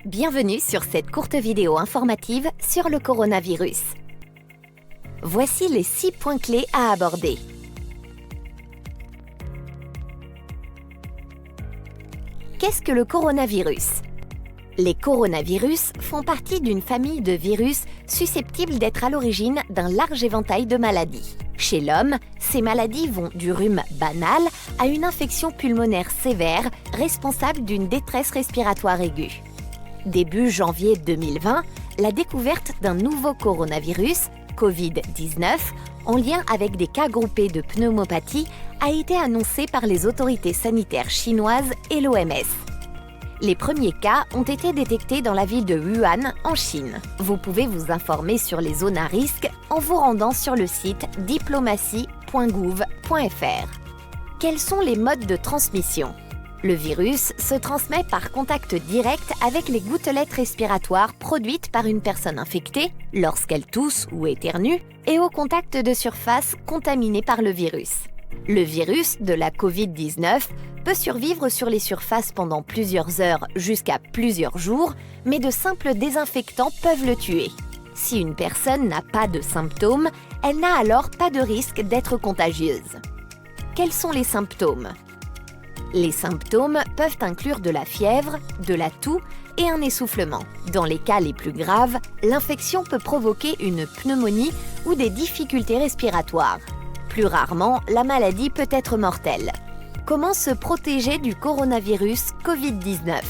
Bienvenue sur cette courte vidéo informative sur le coronavirus. Voici les 6 points clés à aborder. Qu'est-ce que le coronavirus? Les coronavirus font partie d'une famille de virus susceptibles d'être à l'origine d'un large éventail de maladies. Chez l'homme, ces maladies vont du rhume banal à une infection pulmonaire sévère responsable d'une détresse respiratoire aiguë. Début janvier 2020, la découverte d'un nouveau coronavirus, Covid-19, en lien avec des cas groupés de pneumopathie, a été annoncée par les autorités sanitaires chinoises et l'OMS. Les premiers cas ont été détectés dans la ville de Wuhan, en Chine. Vous pouvez vous informer sur les zones à risque en vous rendant sur le site diplomatie.gouv.fr. Quels sont les modes de transmission? Le virus se transmet par contact direct avec les gouttelettes respiratoires produites par une personne infectée lorsqu'elle tousse ou éternue et au contact de surfaces contaminées par le virus. Le virus de la Covid-19 peut survivre sur les surfaces pendant plusieurs heures jusqu'à plusieurs jours, mais de simples désinfectants peuvent le tuer. Si une personne n'a pas de symptômes, elle n'a alors pas de risque d'être contagieuse. Quels sont les symptômes? Les symptômes peuvent inclure de la fièvre, de la toux et un essoufflement. Dans les cas les plus graves, l'infection peut provoquer une pneumonie ou des difficultés respiratoires. Plus rarement, la maladie peut être mortelle. Comment se protéger du coronavirus Covid-19?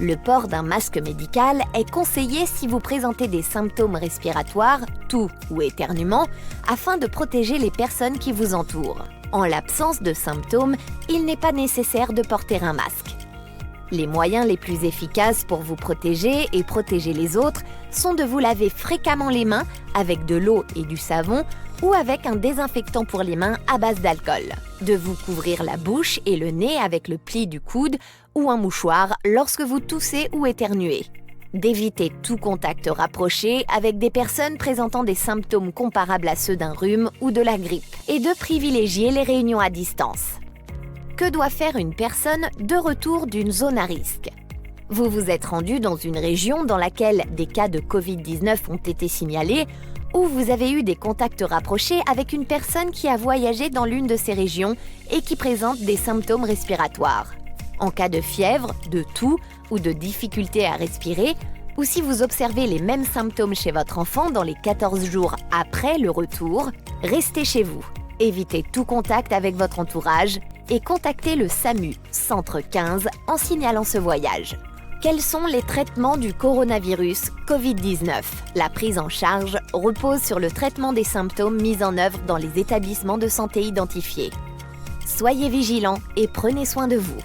Le port d'un masque médical est conseillé si vous présentez des symptômes respiratoires, toux ou éternuement, afin de protéger les personnes qui vous entourent. En l'absence de symptômes, il n'est pas nécessaire de porter un masque. Les moyens les plus efficaces pour vous protéger et protéger les autres sont de vous laver fréquemment les mains avec de l'eau et du savon ou avec un désinfectant pour les mains à base d'alcool, de vous couvrir la bouche et le nez avec le pli du coude ou un mouchoir lorsque vous toussez ou éternuez, d'éviter tout contact rapproché avec des personnes présentant des symptômes comparables à ceux d'un rhume ou de la grippe, et de privilégier les réunions à distance. Que doit faire une personne de retour d'une zone à risque? Vous vous êtes rendu dans une région dans laquelle des cas de Covid-19 ont été signalés ou vous avez eu des contacts rapprochés avec une personne qui a voyagé dans l'une de ces régions et qui présente des symptômes respiratoires. En cas de fièvre, de toux ou de difficulté à respirer, ou si vous observez les mêmes symptômes chez votre enfant dans les 14 jours après le retour, restez chez vous. Évitez tout contact avec votre entourage et contactez le SAMU Centre 15 en signalant ce voyage. Quels sont les traitements du coronavirus Covid-19? La prise en charge repose sur le traitement des symptômes mis en œuvre dans les établissements de santé identifiés. Soyez vigilants et prenez soin de vous.